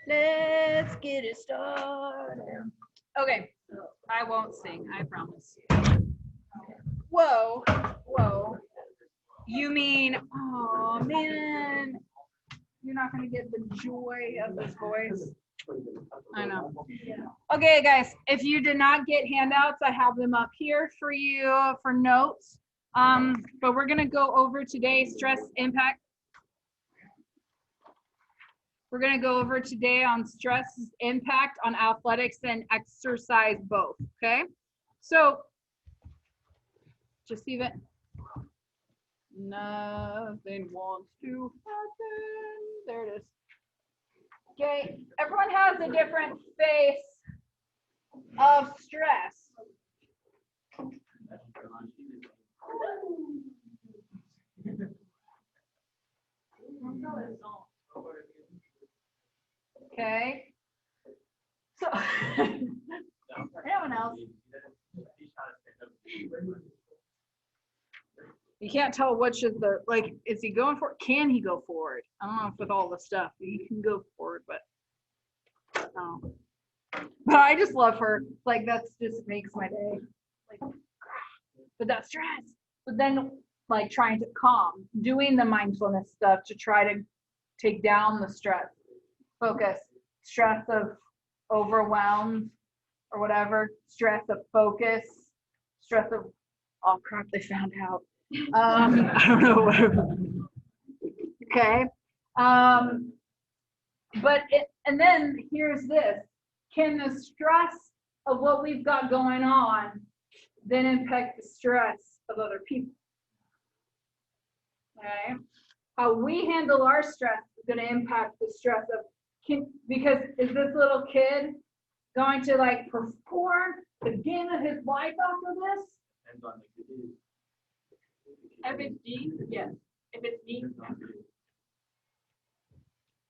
Let's get it started. Okay, I won't sing, I promise. Whoa, whoa. You mean, oh man, you're not gonna get the joy of this voice. I know. Okay, guys, if you did not get handouts, I have them up here for you for notes. But we're gonna go over today stress impact. We're gonna go over today on stress impact on athletics and exercise both, okay? So, just even, nothing wants to happen. There it is. Okay, everyone has a different face of stress. Okay. So, anyone else? You can't tell which is the, like, is he going for it? Can he go forward? I don't know if with all the stuff, he can go forward, but but I just love her. Like, that's just makes my day. Like, but that stress. But then, like, trying to calm, doing the mindfulness stuff to try to take down the stress, focus, stress of overwhelmed or whatever, stress of focus, stress of, oh crap, they found out. I don't know what. Okay. But and then here's this. Can the stress of what we've got going on then impact the stress of other people? Okay. How we handle our stress is going to impact the stress of, because is this little kid going to like perform the game of his life after this? If it's D, yes. If it's D,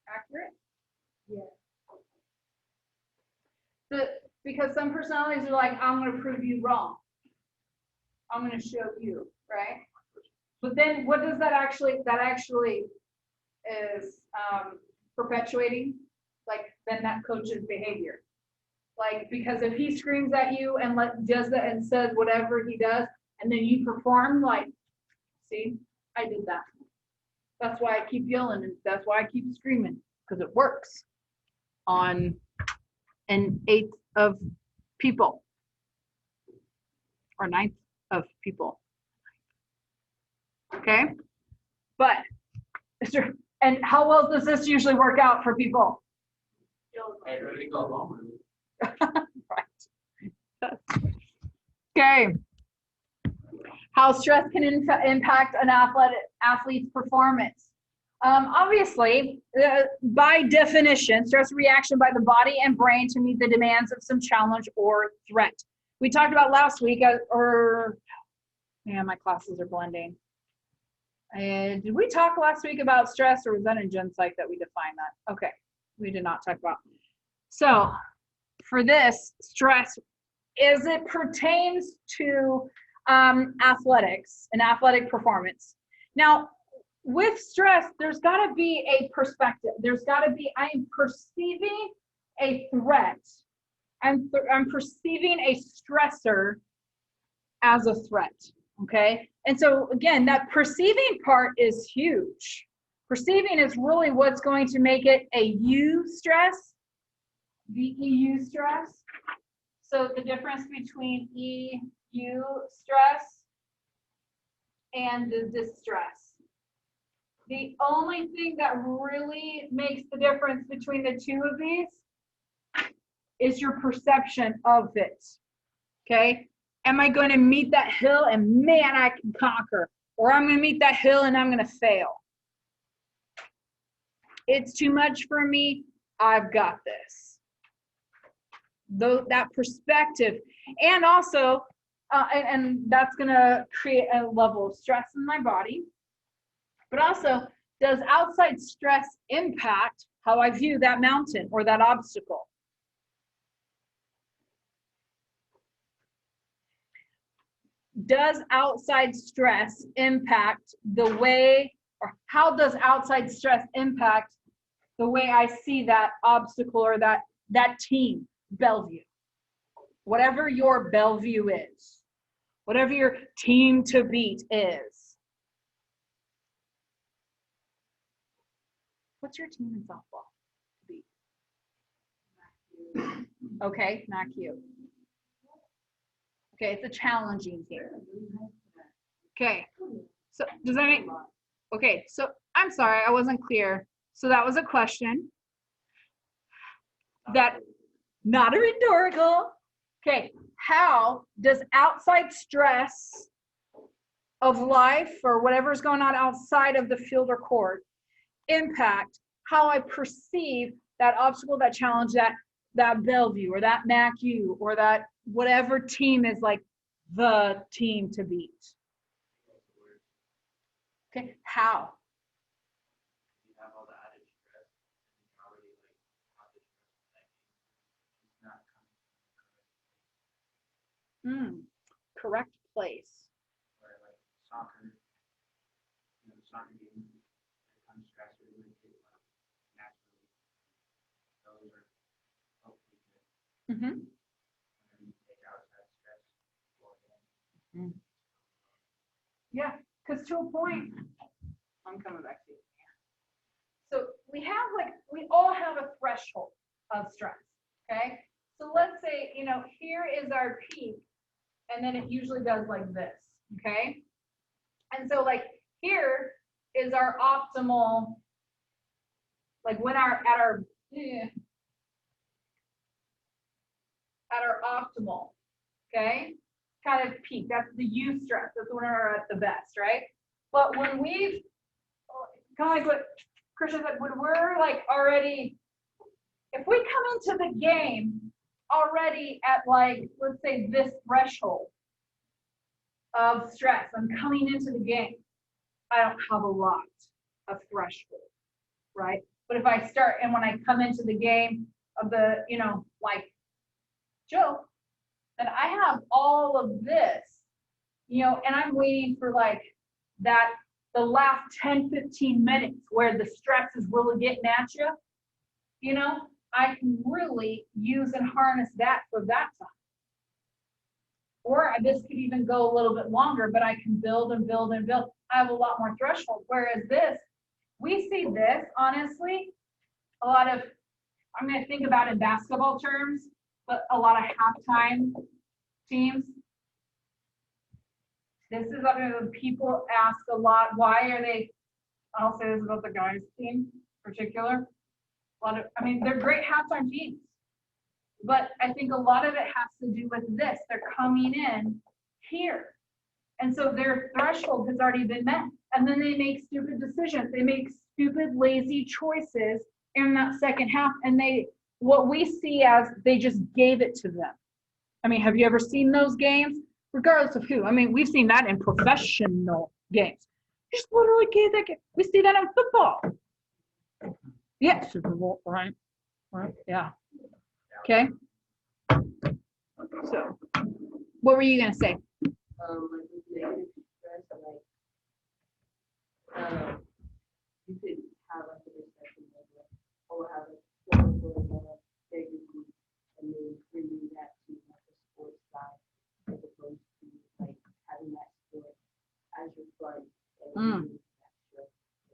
accurate? Yeah. Because some personalities are like, I'm going to prove you wrong. I'm going to show you, right? But then what does that actually is perpetuating? Like, then that coach's behavior. Like, because if he screams at you and does that and says whatever he does, and then you perform, like, see, I did that. That's why I keep yelling, and that's why I keep screaming, because it works on an 1/8 of people, or 1/9 of people. Okay, but and how well does this usually work out for people? Right. Okay. How stress can impact an athlete's performance. Obviously, by definition, stress reaction by the body and brain to meet the demands of some challenge or threat. We talked about last week, my classes are blending. Did we talk last week about stress, or was that in Gen Psych that we defined that? Okay, we did not talk about. So for this, stress, as it pertains to athletics and athletic performance. Now, with stress, there's got to be a perspective. There's got to be, I am perceiving a threat. I'm perceiving a stressor as a threat, okay? And so, again, that perceiving part is huge. Perceiving is really what's going to make it a U stress, VEU stress. So the difference between EU stress and the distress. The only thing that really makes the difference between the two of these is your perception of it, okay? Am I going to meet that hill and man, I can conquer? Or I'm going to meet that hill and I'm going to fail. It's too much for me. I've got this. Though that perspective, and also, and that's going to create a level of stress in my body. But also, does outside stress impact how I view that mountain or that obstacle? Does outside stress impact the way, or how does outside stress impact the way I see that obstacle or that team, Bellevue. Whatever your Bellevue is, whatever your team to beat is. What's your team in softball to beat? Okay, not cute. Okay, it's a challenging team. Okay, so does that make, okay, so I'm sorry, I wasn't clear. So that was a question that, not a rhetorical. Okay, how does outside stress of life or whatever's going on outside of the field or court impact how I perceive that obstacle, that challenge, that Bellevue or that MACU or that whatever team is like the team to beat? Okay, how? You have all the added stress, and you already like have the stress of that game. It's not coming from the correct place. Correct place. Where like soccer, the soccer game, there comes stress or even get like naturally. Those are hopefully good. Mm-hmm. Whenever you take outside stress for them. Yeah, because to a point, I'm coming back to you. So we all have a threshold of stress, okay? So let's say, here is our peak, and then it usually does like this, okay? And so like here is our optimal, like when at our optimal, okay? Kind of peak, that's the eustress, that's when we're at the best, right? But when we've, kind of like what Christian said, when we're like already, if we come into the game already at like, let's say this threshold of stress, I'm coming into the game, I don't have a lot of threshold, right? But if I start, and when I come into the game of the, like Joe, then I have all of this, and I'm waiting for like the last 10, 15 minutes where the stress is really getting at you, I can really use and harness that for that time. Or this could even go a little bit longer, but I can build and build and build. I have a lot more threshold. Whereas this, we see this, honestly, a lot of, I'm going to think about in basketball terms, but a lot of halftime teams. This is what people ask a lot. Why are they, I'll say this about the guys team in particular. They're great halftime teams. But I think a lot of it has to do with this. They're coming in here. And so their threshold has already been met. And then they make stupid decisions. They make stupid, lazy choices in that second half. And what we see as they just gave it to them. Have you ever seen those games? Regardless of who. We've seen that in professional games. You just literally gave that game. We see that in football. Yeah, Super Bowl, right? Yeah. Okay. So, what were you gonna say? Negative stress, you could have a discussion or have a negative, and then bringing that to like the sports side, as opposed to like having that sport as your fun. And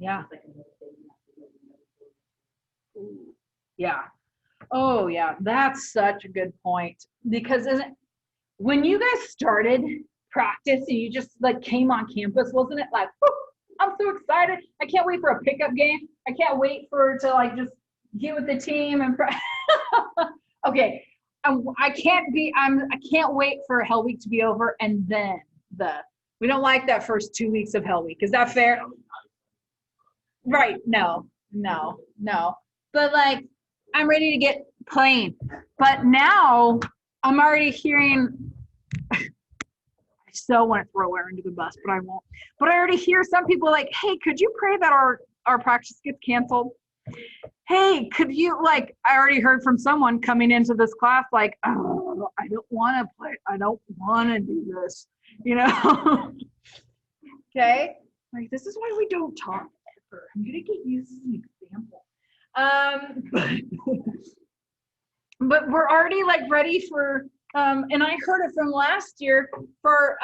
Yeah. like another thing you have to do, another thing. Yeah. Oh, yeah. That's such a good point. Because when you guys started practice and you just like came on campus, wasn't it like, I'm so excited. I can't wait for a pickup game. I can't wait to like just get with the team and okay. I can't wait for Hell Week to be over and then we don't like that first 2 weeks of Hell Week. Is that fair? Right. No. But like, I'm ready to get playing. But now I'm already hearing, I still want to throw her under the bus, but I won't. But I already hear some people like, hey, could you pray that our practice gets canceled? Hey, could you, like, I already heard from someone coming into this class, like, oh, I don't want to play. I don't want to do this, Okay? Like, this is why we don't talk ever. I'm going to get used as an example. But we're already like ready for, and I heard it from last year for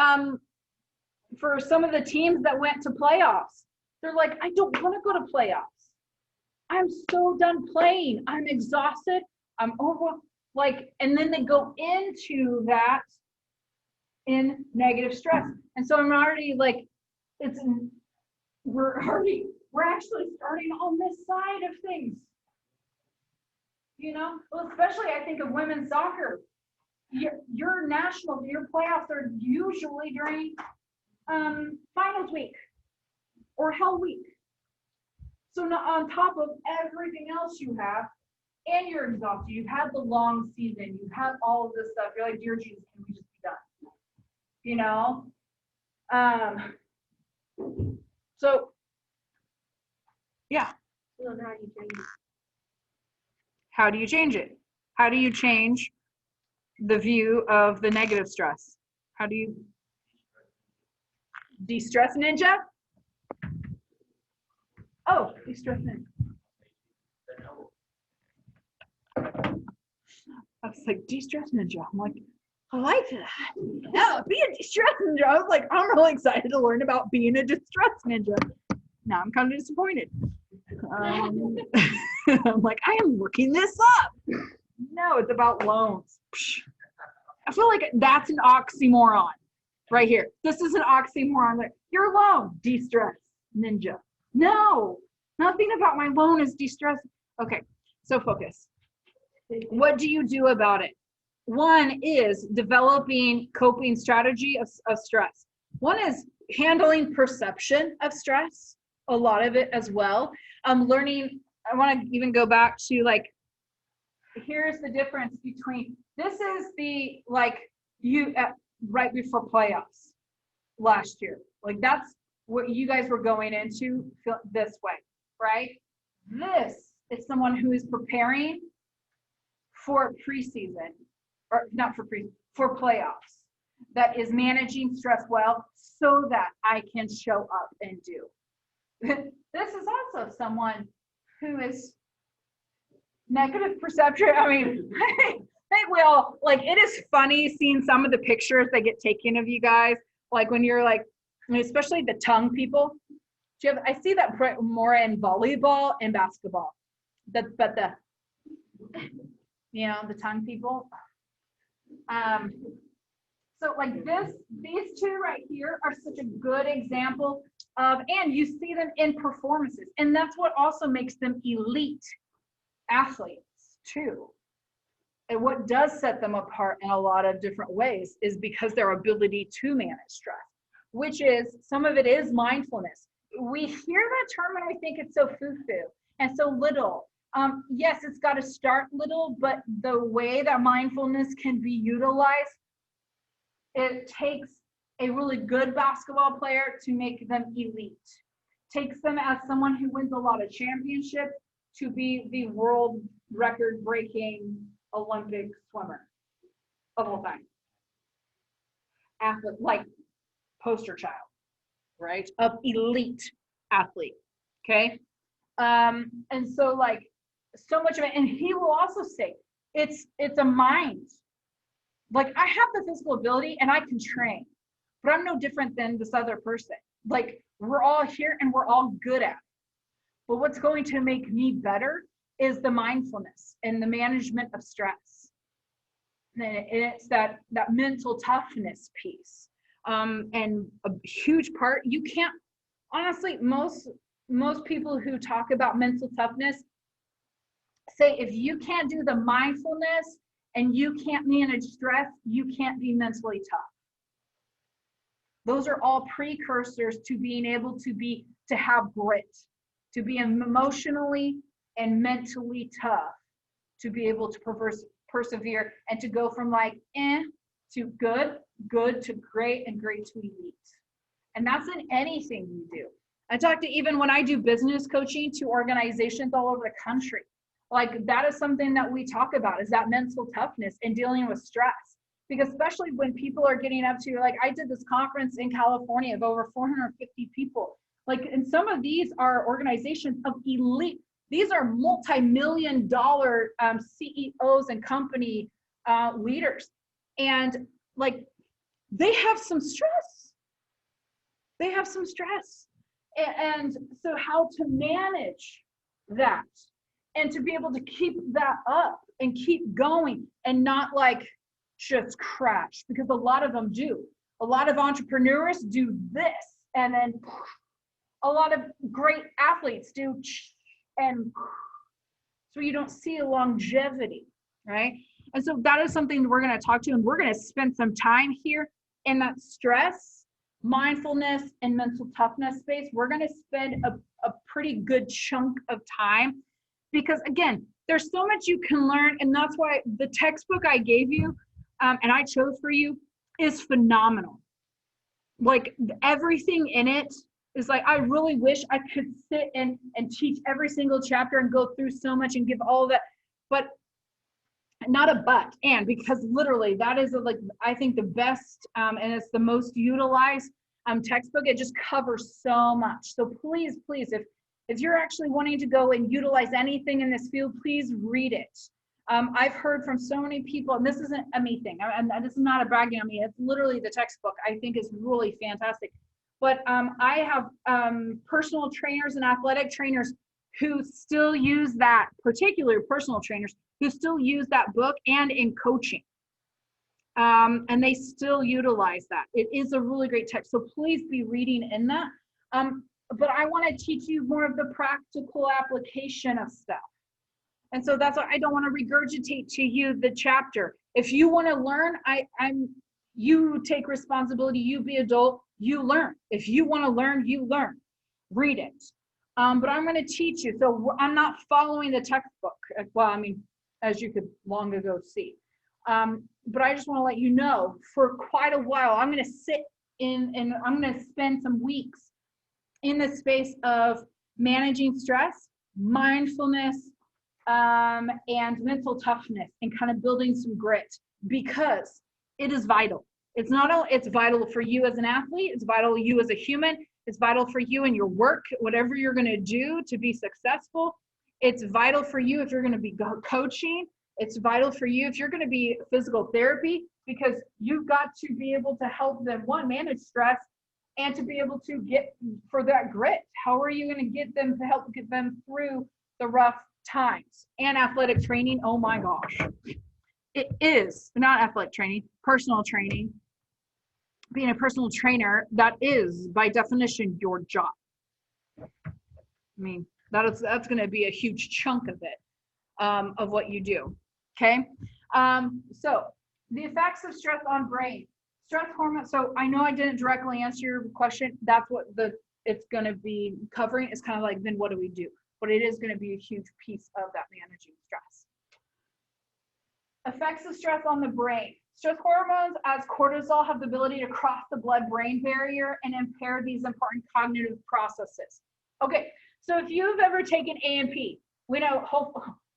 some of the teams that went to playoffs. They're like, I don't want to go to playoffs. I'm so done playing. I'm exhausted. I'm over, like, and then they go into that in negative stress. And so I'm already like, we're actually starting on this side of things. You know, well, especially I think of women's soccer. Your playoffs are usually during finals week or hell week. So not on top of everything else you have, and you're exhausted. You've had the long season. You've had all of this stuff. You're like, dear Jesus, can we just be done? You know? So, yeah. So how do you change it? How do you change it? How do you change the view of the negative stress? How do you de-stress ninja? Oh, de-stress ninja. I was like, de-stress ninja. I'm like, I like that. Yeah, be a de-stress ninja. I was like, I'm really excited to learn about being a de-stress ninja. Now I'm kind of disappointed. I'm like, I am looking this up. No, it's about loans. I feel like that's an oxymoron right here. This is an oxymoron. Like, your loan, de-stress ninja. No, nothing about my loan is de-stress. Okay, so focus. What do you do about it? One is developing coping strategy of stress. One is handling perception of stress, a lot of it as well. Learning, I want to even go back to like, here's the difference between, this is the, like, right before playoffs last year. Like, that's what you guys were going into this way, right? This is someone who is preparing for preseason, or not for preseason, for playoffs, that is managing stress well so that I can show up and do. This is also someone who is negative perception. I mean, they will, like, it is funny seeing some of the pictures that get taken of you guys, like when you're like, especially the tongue people. I see that more in volleyball and basketball. But the tongue people. So like these two right here are such a good example of, and you see them in performances, and that's what also makes them elite athletes too. And what does set them apart in a lot of different ways is because their ability to manage stress, which is, some of it is mindfulness. We hear that term and we think it's so foo-foo and so little. Yes, it's got to start little, but the way that mindfulness can be utilized, it takes a really good basketball player to make them elite. Takes them as someone who wins a lot of championships to be the world record-breaking Olympic swimmer of all time. Athlete, like poster child, right? Of elite athlete, okay? And so like, so much of it, and he will also say, it's a mind. Like, I have the physical ability and I can train, but I'm no different than this other person. Like, we're all here and we're all good at it. But what's going to make me better is the mindfulness and the management of stress. And it's that mental toughness piece. And a huge part, you can't, honestly, most people who talk about mental toughness say, if you can't do the mindfulness and you can't manage stress, you can't be mentally tough. Those are all precursors to being able to have grit, to be emotionally and mentally tough, to be able to persevere and to go from like to good to great, and great to elite. And that's in anything you do. I talk to, even when I do business coaching to organizations all over the country, like that is something that we talk about, is that mental toughness and dealing with stress. Because especially when people are getting up to, like, I did this conference in California of over 450 people. Like, and some of these are organizations of elite, These are multi-million dollar CEOs and company leaders. And like, they have some stress. They have some stress. And so how to manage that and to be able to keep that up and keep going and not like just crash, because a lot of them do. A lot of entrepreneurs do this, and then a lot of great athletes do, and so you don't see a longevity, right? And so that is something we're going to talk to, and we're going to spend some time here in that stress, mindfulness, and mental toughness space. We're going to spend a pretty good chunk of time, because again, there's so much you can learn, and that's why the textbook I gave you and I chose for you is phenomenal. Like, everything in it is like, I really wish I could sit and teach every single chapter and go through so much and give all that, but not a but, and because literally that is like, I think the best and it's the most utilized textbook. It just covers so much. So please, if you're actually wanting to go and utilize anything in this field, please read it. I've heard from so many people, and this isn't a me thing, and this is not a bragging on me, it's literally the textbook I think is really fantastic. But I have personal trainers and athletic trainers who still use that, particular personal trainers who still use that book and in coaching. And they still utilize that. It is a really great text. So please be reading in that. But I want to teach you more of the practical application of stuff. And so that's why I don't want to regurgitate to you the chapter. If you want to learn, you take responsibility, you be adult, you learn. If you want to learn, you learn. Read it. But I'm going to teach you. So I'm not following the textbook. Well, I mean, as you could long ago see. But I just want to let you know, for quite a while, I'm going to sit in and I'm going to spend some weeks in the space of managing stress, mindfulness, and mental toughness, and kind of building some grit, because it is vital. It's vital for you as an athlete. It's vital for you as a human. It's vital for you in your work, whatever you're going to do to be successful. It's vital for you if you're going to be coaching. It's vital for you if you're going to be physical therapy, because you've got to be able to help them, one, manage stress, and to be able to get for that grit. How are you going to get them to help get them through the rough times? And athletic training, oh my gosh. It is not athletic training, personal training. Being a personal trainer, that is by definition your job. I mean, that's going to be a huge chunk of it, of what you do. Okay. So the effects of stress on brain, stress hormone. So I know I didn't directly answer your question. That's what it's going to be covering. It's kind of like, then what do we do? But it is going to be a huge piece of that managing stress. Effects of stress on the brain. Stress hormones as cortisol have the ability to cross the blood-brain barrier and impair these important cognitive processes. Okay, so if you've ever taken A&P, we know,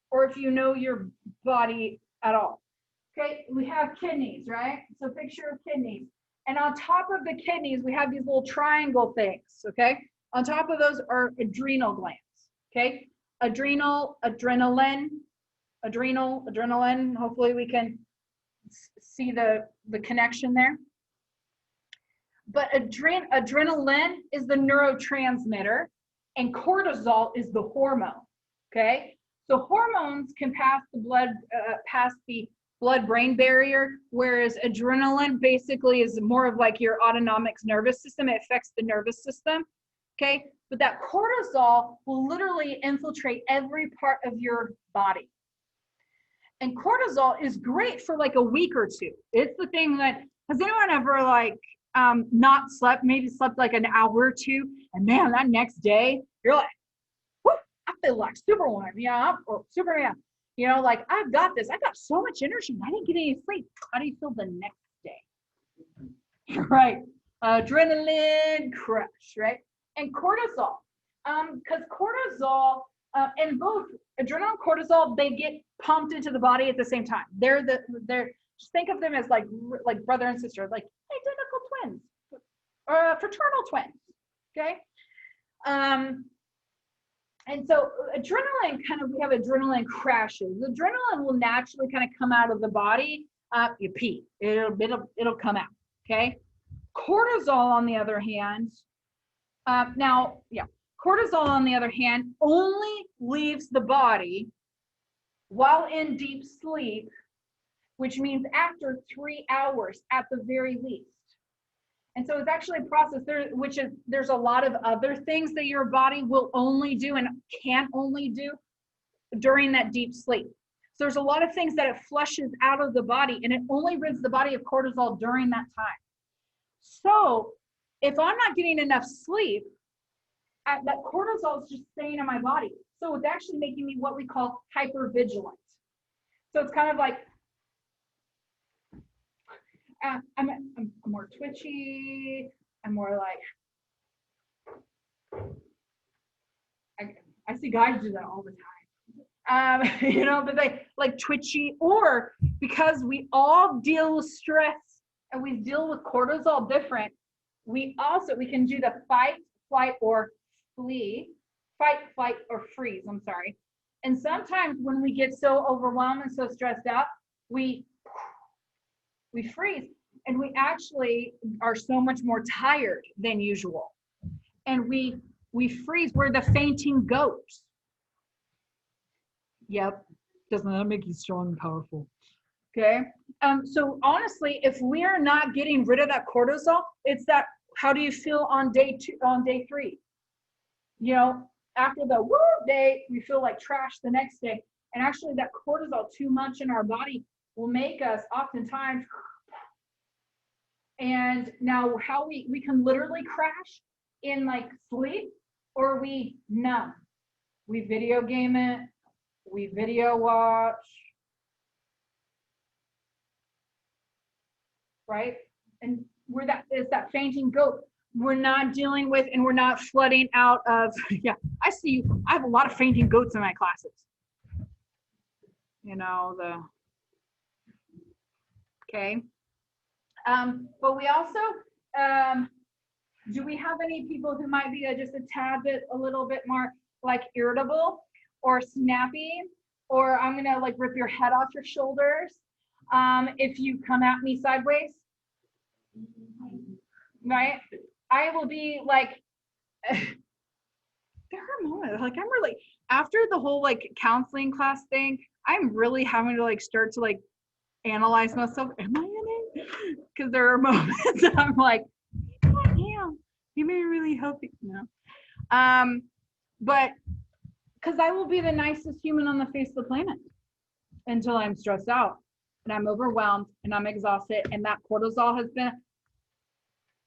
or if you know your body at all, okay, we have kidneys, right? So picture of kidneys. And on top of the kidneys, we have these little triangle things, okay? On top of those are adrenal glands, okay? Adrenaline. Hopefully we can see the connection there. But adrenaline is the neurotransmitter, and cortisol is the hormone, okay? So hormones can pass the blood-brain barrier, whereas adrenaline basically is more of like your autonomic nervous system. It affects the nervous system, okay? But that cortisol will literally infiltrate every part of your body. And cortisol is great for like a week or two. It's the thing that, has anyone ever like not slept, maybe slept like an hour or two, and man, that next day, you're like, whoo, I feel like Superwoman, yeah, or Superman. You know, like, I've got this. I got so much energy. I didn't get any sleep. How do you feel the next day? Right. Adrenaline crush, right? And cortisol. Because cortisol, and both adrenaline and cortisol, they get pumped into the body at the same time. They're just think of them as like brother and sister, like identical twins, or fraternal twins, okay? And so adrenaline we have adrenaline crashes. Adrenaline will naturally kind of come out of the body. You pee, it'll come out, okay? Cortisol, on the other hand, cortisol, on the other hand, only leaves the body while in deep sleep, which means after 3 hours at the very least. And so it's actually a process there, there's a lot of other things that your body will only do and can only do during that deep sleep. So there's a lot of things that it flushes out of the body, and it only rids the body of cortisol during that time. So if I'm not getting enough sleep, that cortisol is just staying in my body. So it's actually making me what we call hypervigilant. So it's kind of like, I'm more twitchy. I'm more like, I see guys do that all the time. But they like twitchy, or because we all deal with stress and we deal with cortisol different, we can do the fight, flight, or flee, fight, flight, or freeze, I'm sorry. And sometimes when we get so overwhelmed and so stressed out, we freeze, and we actually are so much more tired than usual. And we freeze. We're the fainting goats. Yep. Doesn't that make you strong and powerful? Okay. So honestly, if we are not getting rid of that cortisol, it's that, how do you feel on day 3? After the woo day, we feel like trash the next day. And actually that cortisol too much in our body will make us oftentimes, and now how we can literally crash in like sleep, or we numb. We video game it, we video watch, right? And it's that fainting goat. We're not dealing with, and we're not flooding out of, yeah, I have a lot of fainting goats in my classes. Okay. But we also, do we have any people who might be just a tad bit, a little bit more like irritable or snappy, or I'm gonna like rip your head off your shoulders if you come at me sideways, right? I will be like, there are moments, like I'm really, after the whole like counseling class thing, I'm really having to like start to like analyze myself. Am I in it? Because there are moments that I'm like, damn, you may really help me. No. But because I will be the nicest human on the face of the planet until I'm stressed out and I'm overwhelmed and I'm exhausted, and that cortisol has been,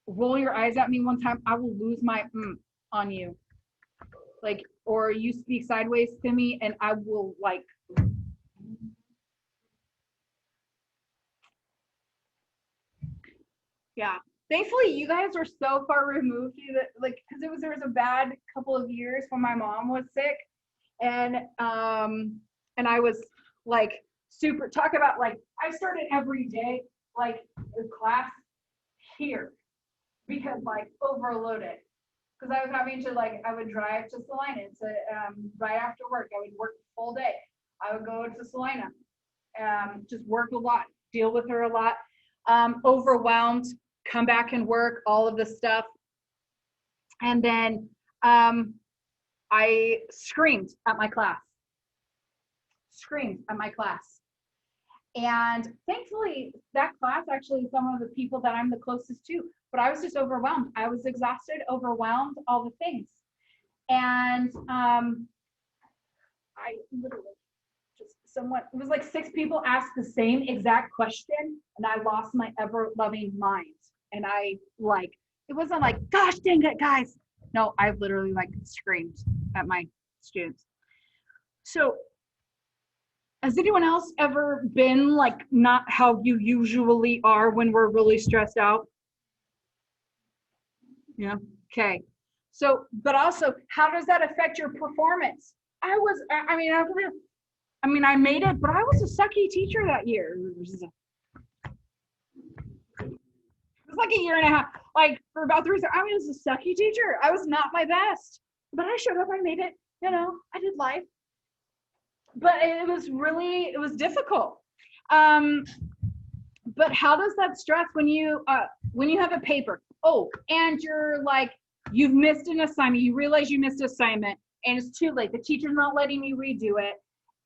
roll your eyes at me one time, I will lose my on you. Like, or you speak sideways to me and I will like, yeah. Thankfully, you guys are so far removed that, like, because there was a bad couple of years when my mom was sick, and I was like super, talk about like, I started every day like the class here because like overloaded, because I was having to like, I would drive to Salina to right after work. I would work the full day. I would go to Salina, just work a lot, deal with her a lot, overwhelmed, come back and work, all of this stuff. And then I screamed at my class. And thankfully, that class actually, some of the people that I'm the closest to, but I was just overwhelmed. I was exhausted, overwhelmed, all the things. And I literally it was like 6 people asked the same exact question, and I lost my ever-loving mind. And I like, it wasn't like, gosh dang it, guys. No, I literally like screamed at my students. So has anyone else ever been like not how you usually are when we're really stressed out? Yeah, okay. So, but also, how does that affect your performance? I made it, but I was a sucky teacher that year. It was like a year and a half, like for about 3 years. I was a sucky teacher. I was not my best, but I showed up, I made it, you know, I did life. But it was difficult. But how does that stress when you have a paper? Oh, and you're like, you've missed an assignment. You realize you missed an assignment and it's too late. The teacher's not letting you redo it.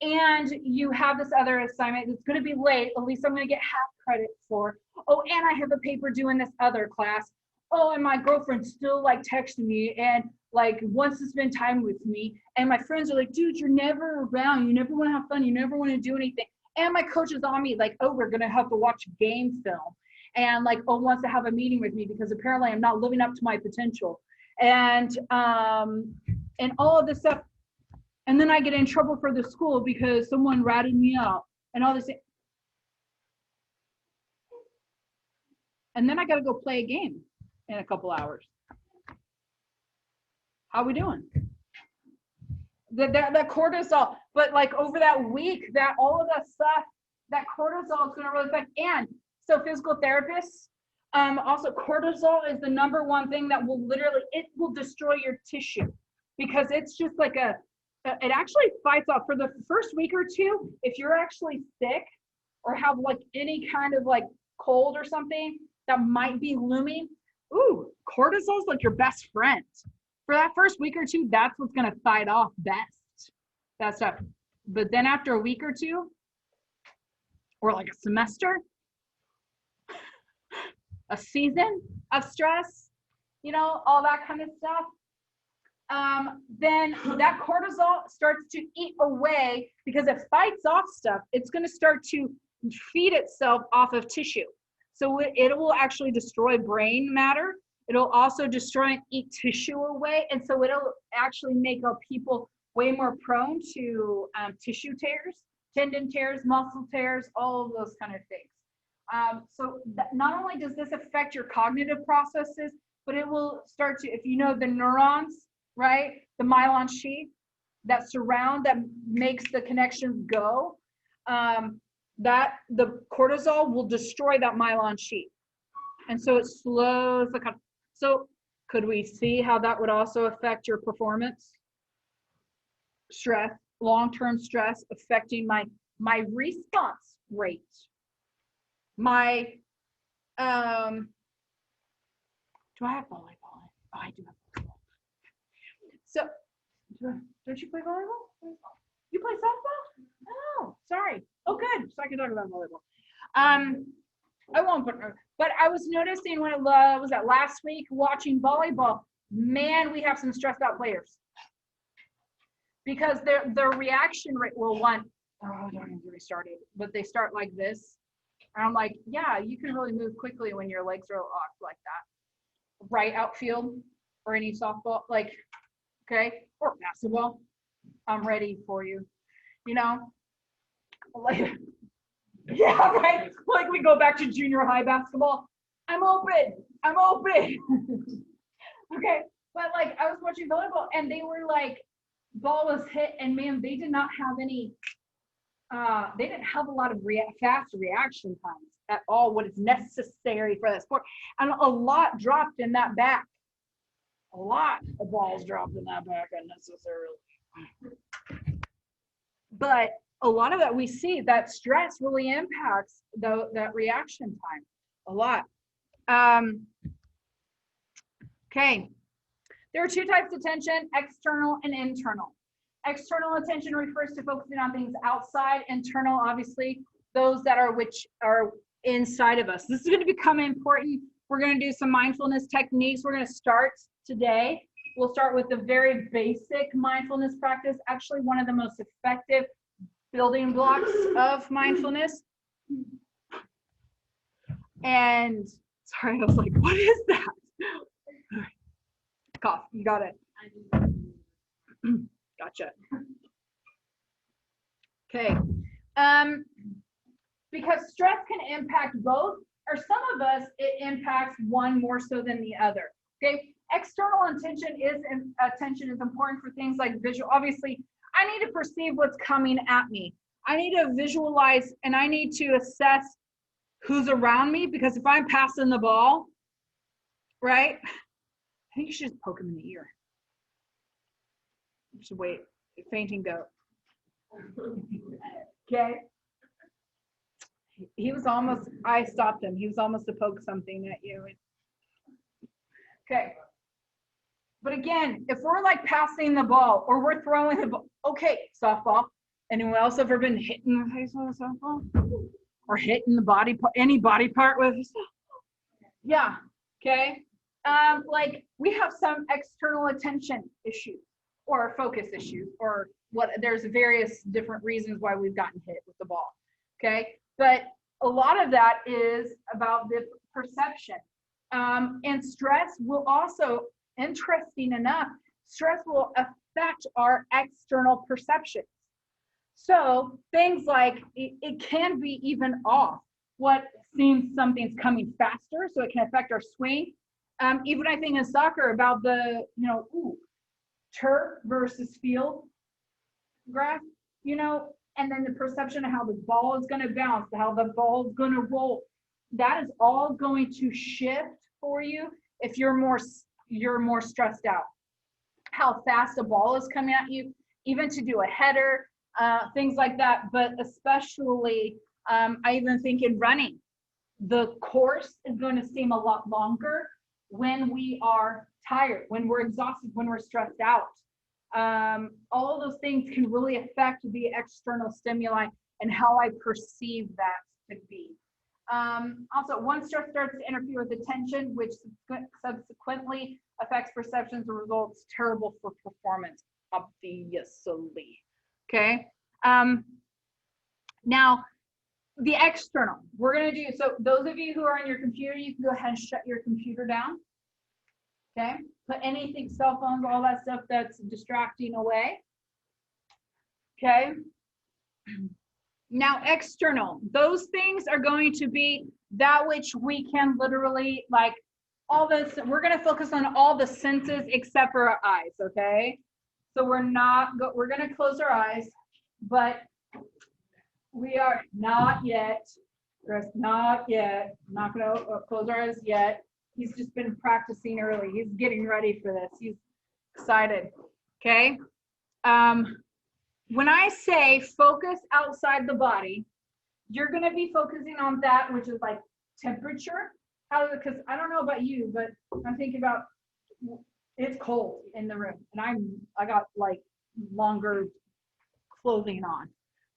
And you have this other assignment that's going to be late. At least I'm going to get half credit for. Oh, and I have a paper due in this other class. Oh, and my girlfriend's still like texting me and like wants to spend time with me. And my friends are like, dude, you're never around. You never want to have fun. You never want to do anything. And my coach is on me like, oh, we're going to have to watch game film. And like, oh, wants to have a meeting with me because apparently I'm not living up to my potential. And all of this stuff. And then I get in trouble for the school because someone ratted me out and all this. And then I got to go play a game in a couple hours. How we doing? That cortisol, but like over that week, that all of that stuff, that cortisol is going to really affect. And so physical therapists, also cortisol is the number one thing that will literally, it will destroy your tissue because it's just like it actually fights off for the first week or two. If you're actually sick or have like any kind of like cold or something that might be looming, ooh, cortisol is like your best friend. For that first week or two, that's what's going to fight off best, that stuff. But then after a week or two, or like a semester, a season of stress, you know, all that kind of stuff, then that cortisol starts to eat away because it fights off stuff. It's going to start to feed itself off of tissue. So it will actually destroy brain matter. It'll also destroy and eat tissue away. And so it'll actually make people way more prone to tissue tears, tendon tears, muscle tears, all of those kind of things. So not only does this affect your cognitive processes, but it will start to, if you know the neurons, right? The myelin sheath that makes the connections go, that the cortisol will destroy that myelin sheath. And so it slows the, so could we see how that would also affect your performance? Stress, long-term stress affecting my response rate. My, do I have volleyball? Oh, I do have volleyball. So, don't you play volleyball? You play softball? Oh, sorry. Oh, good. So I can talk about volleyball. I won't put, but I was noticing when it was that last week watching volleyball, man, we have some stressed out players because their reaction rate, well, one, oh, don't even get me started, but they start like this. And I'm like, yeah, you can really move quickly when your legs are locked like that. Right outfield or any softball, like, okay, or basketball, I'm ready for you, you know, like, yeah, right. Like we go back to junior high basketball. I'm open. Okay. But like I was watching volleyball and they were like, ball was hit and man, they did not have any, they didn't have a lot of fast reaction times at all, what is necessary for that sport. And a lot dropped in that back. A lot of balls dropped in that back unnecessarily. But a lot of that we see that stress really impacts that reaction time a lot. Okay, there are two types of attention, external and internal. External attention refers to focusing on things outside. Internal, obviously, those that are which are inside of us. This is going to become important. We're going to do some mindfulness techniques. We're going to start today. We'll start with the very basic mindfulness practice, actually one of the most effective building blocks of mindfulness. And sorry, I was like, what is that? Cough, you got it. Gotcha. Okay. Because stress can impact both, or some of us, it impacts one more so than the other. Okay. External attention is important for things like visual. Obviously, I need to perceive what's coming at me. I need to visualize and I need to assess who's around me, because if I'm passing the ball, right? I think you should just poke him in the ear. Just wait. Fainting goat. Okay. He was almost, I stopped him. He was almost to poke something at you. Okay. But again, if we're like passing the ball or we're throwing the ball, okay, softball. Anyone else ever been hit in the face with a softball? Or hitting the body part, any body part with a softball? Yeah. Okay. Like we have some external attention issues or focus issues or what, there's various different reasons why we've gotten hit with the ball. Okay. But a lot of that is about the perception. And stress will also, interesting enough, stress will affect our external perceptions. So things like it can be even off. What seems something's coming faster, so it can affect our swing. Even I think in soccer about the, turf versus field grass, and then the perception of how the ball is going to bounce, how the ball is going to roll. That is all going to shift for you if you're more stressed out. How fast a ball is coming at you, even to do a header, things like that. But especially, I even think in running, the course is going to seem a lot longer when we are tired, when we're exhausted, when we're stressed out. All of those things can really affect the external stimuli and how I perceive that to be. Also, once stress starts to interfere with attention, which subsequently affects perceptions and results, terrible for performance, obviously. Okay. Now, the external, we're going to do, so those of you who are on your computer, you can go ahead and shut your computer down. Okay. Put anything, cell phones, all that stuff that's distracting away. Okay. Now, external, those things are going to be that which we can literally, like all this, we're going to focus on all the senses except for our eyes. Okay. So we're going to close our eyes, but we are not yet, not going to close our eyes yet. He's just been practicing early. He's getting ready for this. He's excited. Okay. When I say focus outside the body, you're going to be focusing on that, which is like temperature. Because I don't know about you, but I'm thinking about it's cold in the room, and I got like longer clothing on.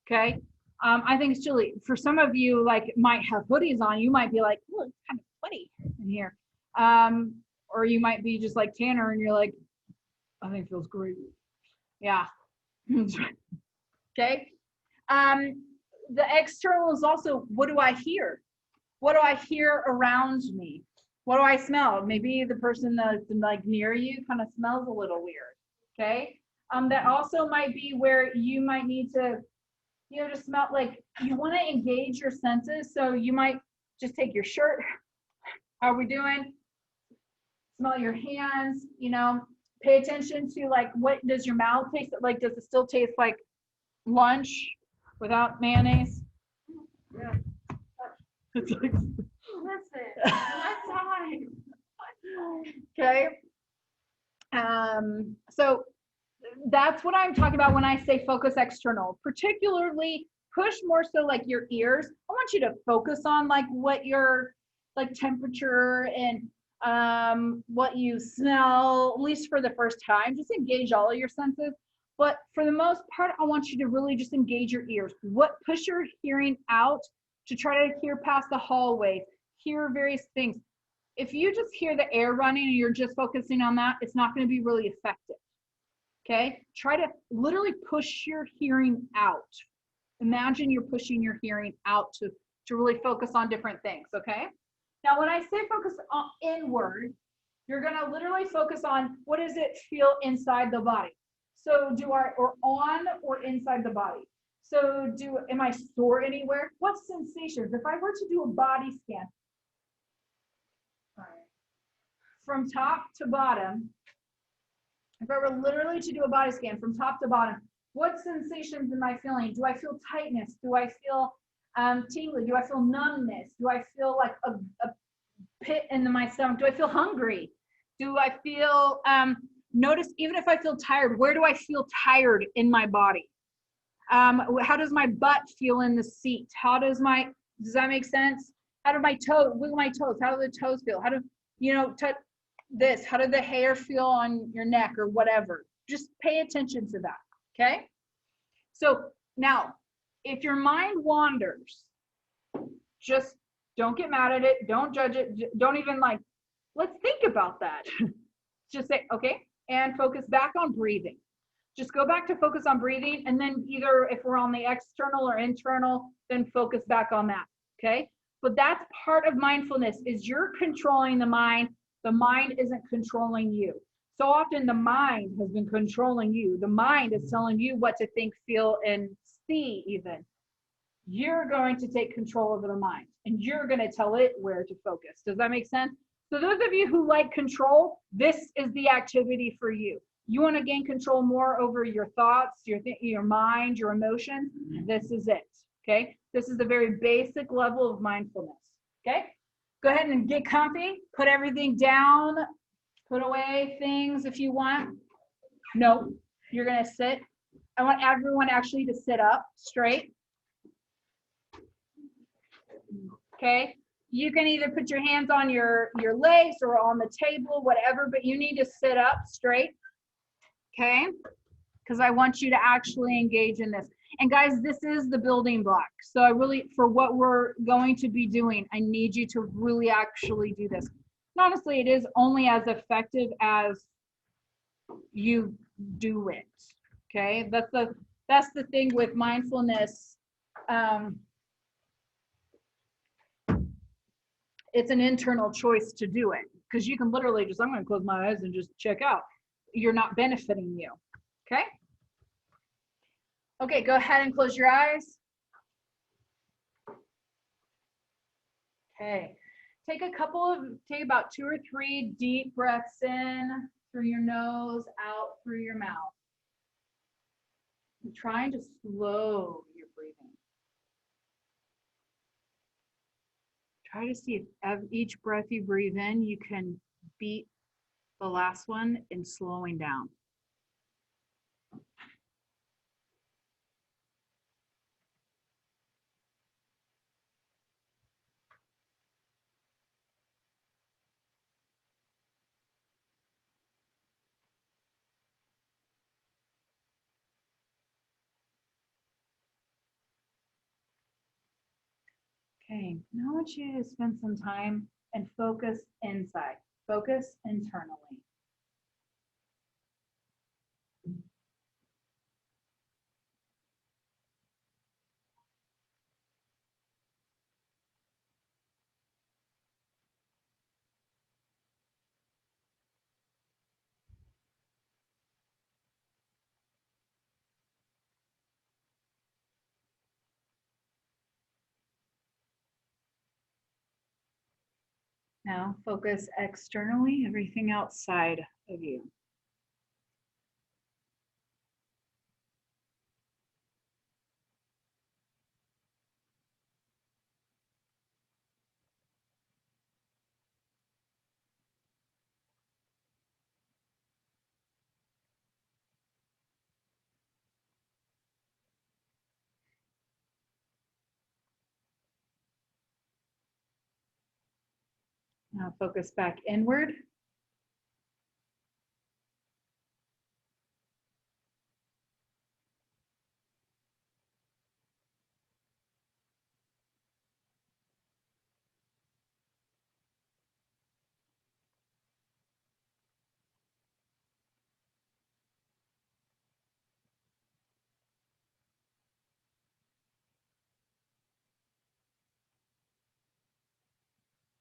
Okay. I think it's chilly. For some of you, like might have hoodies on, you might be like, oh, it's kind of sweaty in here. Or you might be just like Tanner and you're like, I think it feels great. Yeah. Okay. The external is also, what do I hear? What do I hear around me? What do I smell? Maybe the person that's like near you kind of smells a little weird. Okay. That also might be where you might need to, just smell, like you want to engage your senses. So you might just take your shirt. How are we doing? Smell your hands, pay attention to like, what does your mouth taste like? Does it still taste like lunch without mayonnaise? Yeah. It's like, Listen, that's fine. okay. So that's what I'm talking about when I say focus external, particularly push more so like your ears. I want you to focus on like what your like temperature and what you smell, at least for the first time. Just engage all of your senses. But for the most part, I want you to really just engage your ears. Push your hearing out to try to hear past the hallways, hear various things. If you just hear the air running and you're just focusing on that, it's not going to be really effective. Okay? Try to literally push your hearing out. Imagine you're pushing your hearing out to really focus on different things, okay? Now, when I say focus on inward, you're going to literally focus on what does it feel inside the body. So or on or inside the body. So am I sore anywhere? What sensations? If I were to do a body scan, from top to bottom, if I were literally to do a body scan from top to bottom, what sensations am I feeling? Do I feel tightness? Do I feel tingling? Do I feel numbness? Do I feel like a pit in my stomach? Do I feel hungry? Do I feel Notice, even if I feel tired, where do I feel tired in my body? How does my butt feel in the seat? Does that make sense? How do my toes, wiggle my toes? How do the toes feel? How do, touch this? How did the hair feel on your neck or whatever? Just pay attention to that, okay? So now, if your mind wanders, just don't get mad at it. Don't judge it. Don't even let's think about that. Just say, okay, and focus back on breathing. Just go back to focus on breathing, and then either if we're on the external or internal, then focus back on that, okay? But that's part of mindfulness, is you're controlling the mind isn't controlling you. So often the mind has been controlling you. The mind is telling you what to think, feel, and see even. You're going to take control over the mind, and you're going to tell it where to focus. Does that make sense? So those of you who like control, this is the activity for you. You want to gain control more over your thoughts, your mind, your emotions. This is it, okay? This is the very basic level of mindfulness, okay? Go ahead and get comfy. Put everything down. Put away things if you want. No, you're going to sit. I want everyone actually to sit up straight. Okay? You can either put your hands on your legs or on the table, whatever, but you need to sit up straight. Okay? Because I want you to actually engage in this. And guys, this is the building block. So for what we're going to be doing, I need you to really actually do this. And honestly, it is only as effective as you do it. Okay? That's the thing with mindfulness. It's an internal choice to do it, because you can literally just, I'm going to close my eyes and just check out. You're not benefiting you. Okay? Okay, go ahead and close your eyes. Okay. Take about 2 or 3 deep breaths in through your nose, out through your mouth. I'm trying to slow your breathing. Try to see if each breath you breathe in, you can beat the last one in slowing down. Okay, now I want you to spend some time and focus inside. Focus internally. Now focus externally, everything outside of you. Now focus back inward.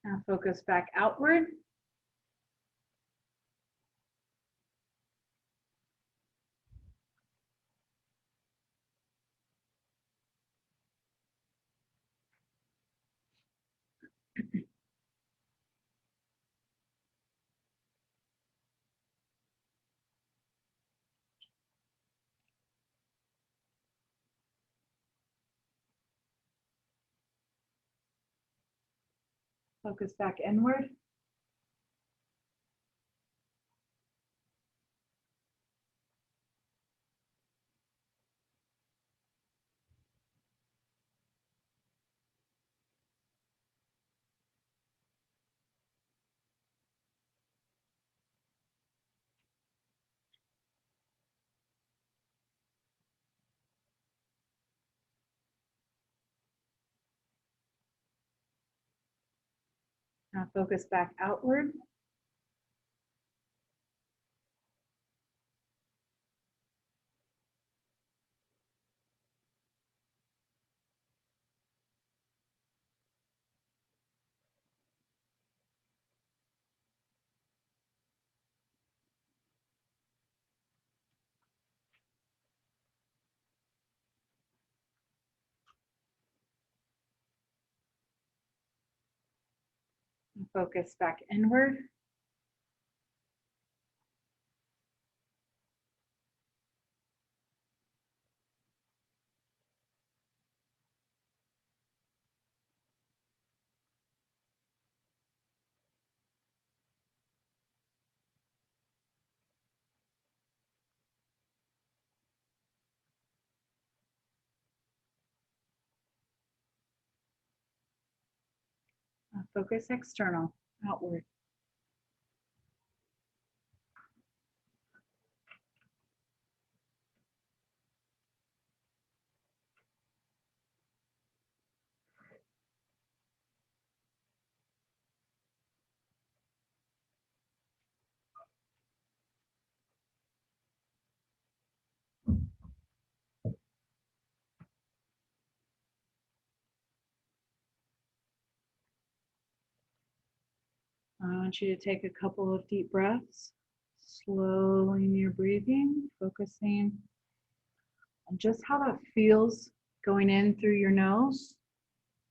Now focus back outward. Focus back inward. Now focus back outward. Focus back inward. Now focus external, outward. I want you to take a couple of deep breaths, slowing your breathing, focusing on just how that feels going in through your nose,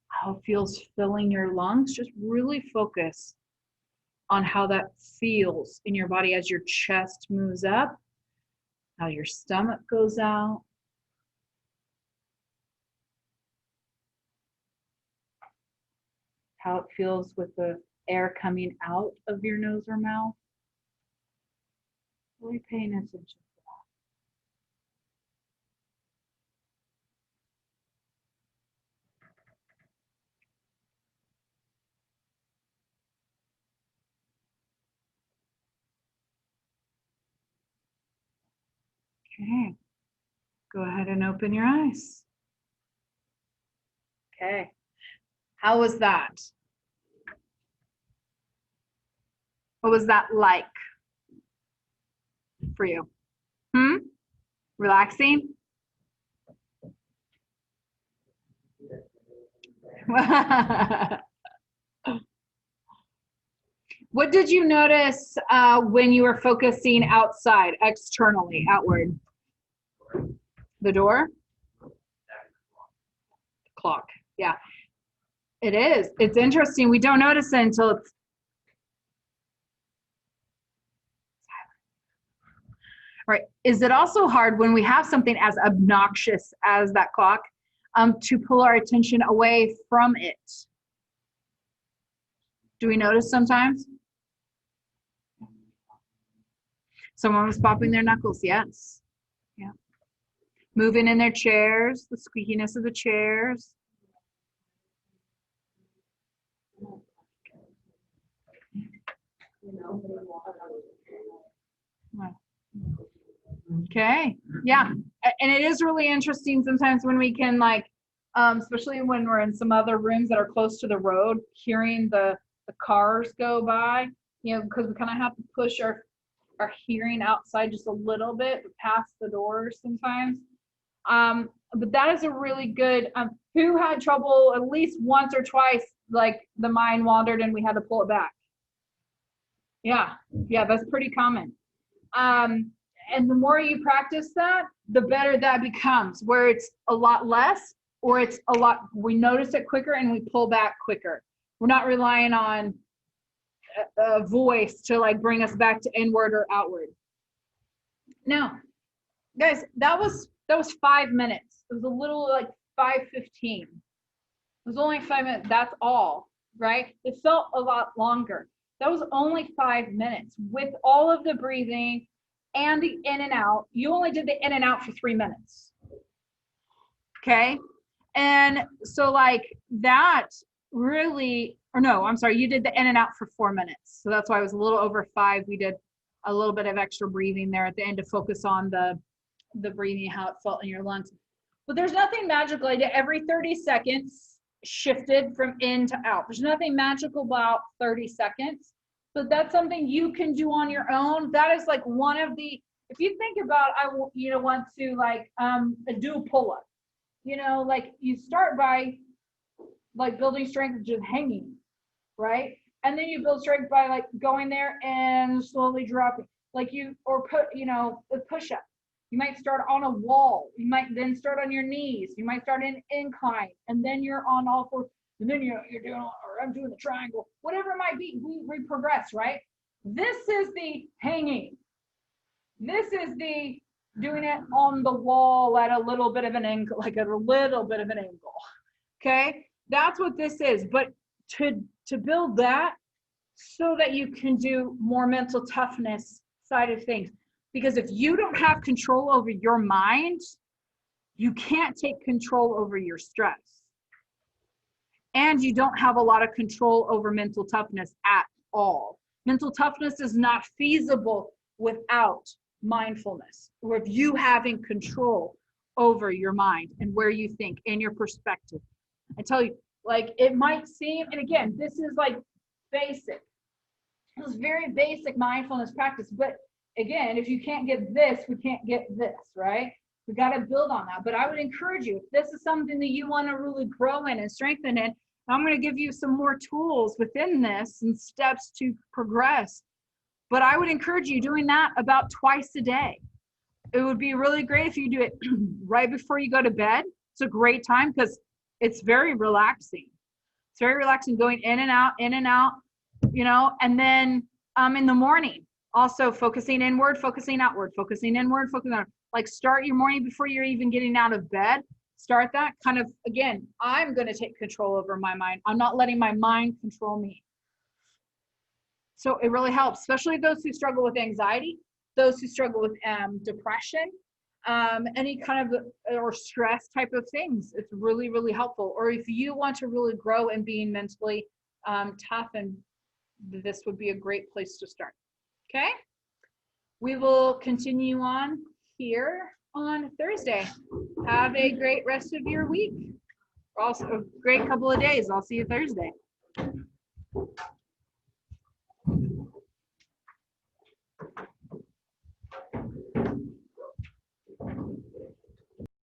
how it feels filling your lungs. Just really focus on how that feels in your body as your chest moves up, how your stomach goes out. How it feels with the air coming out of your nose or mouth. Really paying attention to that. Okay, go ahead and open your eyes. Okay, how was that? What was that like for you? Relaxing? What did you notice when you were focusing outside, externally, outward? The door? Clock, yeah. It is. It's interesting. We don't notice it until it's right. Is it also hard when we have something as obnoxious as that clock to pull our attention away from it? Do we notice sometimes? Someone was popping their knuckles, yes. Yeah. Moving in their chairs, the squeakiness of the chairs. Okay, yeah, and it is really interesting sometimes when we can especially when we're in some other rooms that are close to the road, hearing the cars go by, because we kind of have to push our hearing outside just a little bit past the doors sometimes. But that is a really good, who had trouble at least once or twice, like the mind wandered and we had to pull it back? Yeah, that's pretty common. And the more you practice that, the better that becomes, where it's a lot less, or it's a lot, we notice it quicker and we pull back quicker. We're not relying on a voice to bring us back to inward or outward. Now, guys, that was 5 minutes. It was a little 5:15. It was only 5 minutes. That's all, right? It felt a lot longer. That was only 5 minutes with all of the breathing and the in and out. You only did the in and out for 3 minutes. Okay. And so that really, or no, I'm sorry, you did the in and out for 4 minutes. So that's why it was a little over 5. We did a little bit of extra breathing there at the end to focus on the breathing, how it felt in your lungs. But there's nothing magical. I did every 30 seconds. shifted from in to out. There's nothing magical about 30 seconds, but that's something you can do on your own. That is like one of the, if you think about, want to like do a pull-up, like you start by like building strength just hanging, right? And then you build strength by like going there and slowly dropping, like a push-up. You might start on a wall. You might then start on your knees. You might start in incline, and then you're on all fours, and then you're doing, or I'm doing the triangle, whatever it might be. We progress, right? This is the hanging. This is the doing it on the wall at a little bit of an angle, like at a little bit of an angle. Okay, that's what this is. But to build that so that you can do more mental toughness side of things. Because if you don't have control over your mind, you can't take control over your stress. And you don't have a lot of control over mental toughness at all. Mental toughness is not feasible without mindfulness, or if you having control over your mind and where you think and your perspective. I tell you, like it might seem, and again, this is like basic. This is very basic mindfulness practice, but again, if you can't get this, we can't get this, right? We got to build on that. But I would encourage you, if this is something that you want to really grow in and strengthen in, I'm going to give you some more tools within this and steps to progress. But I would encourage you doing that about twice a day. It would be really great if you do it right before you go to bed. It's a great time because it's very relaxing. It's very relaxing going in and out, and then in the morning, also focusing inward, focusing outward, focusing inward, focusing outward. Like start your morning before you're even getting out of bed. Start that kind of, again, I'm going to take control over my mind. I'm not letting my mind control me. So it really helps, especially those who struggle with anxiety, those who struggle with depression, any kind of or stress type of things. It's really, really helpful. Or if you want to really grow in being mentally tough, and this would be a great place to start. Okay, we will continue on here on Thursday. Have a great rest of your week. Also a great couple of days. I'll see you Thursday.